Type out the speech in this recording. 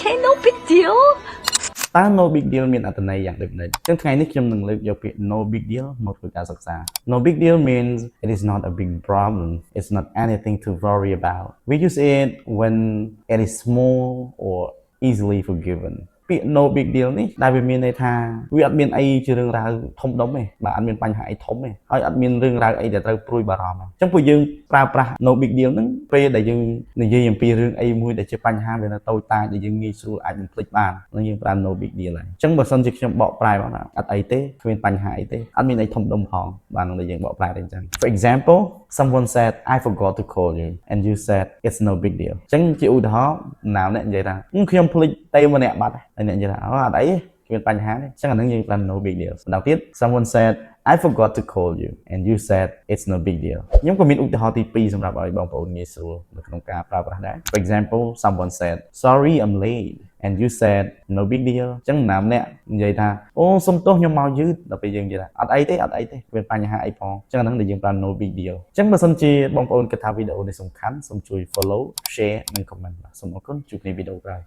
Okay, no big deal. តើ no big deal មានអត្ថន័យយ៉ាងដូចម្តេចចឹងថ្ងៃនេះខ្ញុំនឹងលើកយកពាក្យ no big deal មកធ្វើការសិក្សា No big deal means it is not a big problem. It's not anything to worry about. We use it when it is small or easily forgiven. ពាក្យ no big deal នេះដែលវាមានន័យថាវាអត់មានអីជារឿងរ៉ាវធំដុំទេបាទអត់មានបញ្ហាអីធំទេហើយអត់មានរឿងរ៉ាវអីដែលត្រូវព្រួយបារម្ភទេអញ្ចឹងពួកយើងប្រើប្រាស់ no big deal ហ្នឹងពេលដែលយើងនិយាយអំពីរឿងអីមួយដែលជាបញ្ហាវានៅតូចតាចដែលយើងងាយស្រួលអាចបំភ្លេចបាននឹងយើងប្រើ no big deal ហើយអញ្ចឹងបើសិនជាខ្ញុំបកប្រែមកថាអត់អីទេគ្មានបញ្ហាអីទេអត់មានអីធំដុំផងបាទនឹងយើងបកប្រែតែអញ្ចឹង For example someone said I forgot to call you and you said it's no big deal អញ្ចឹងជាឧទាហរណ៍ណាម្នាក់និយាយថាខ្ញុំភ្លេចតែម្នាក់បាត់ហើយអ្នកនិយាយថាអត់អីទេគ្មានបញ្ហាទេអញ្ចឹងអានឹងយើងប្រើ no big deal ម្ដងទៀត someone said I forgot to call you and you said it's no big deal ខ្ញុំក៏មានឧទាហរណ៍ទី2សម្រាប់ឲ្យបងប្អូនងាយស្រួលនៅក្នុងការប្រើប្រាស់ដែរ For example someone said sorry I'm late and you said no big deal អញ្ចឹងណាម្នាក់និយាយថាអូសុំទោសខ្ញុំមកយឺតដល់ពេលយើងនិយាយថាអត់អីទេគ្មានបញ្ហាអីផងអញ្ចឹងអានឹងដែលយើងប្រើ no big deal អញ្ចឹងបើសិនជាបងប្អូនគិតថាវីដេអូនេះសំខាន់សូមជួយ follow share និង comment បាទសូមអរគុណជួបគ្នាវីដេអូក្រោយ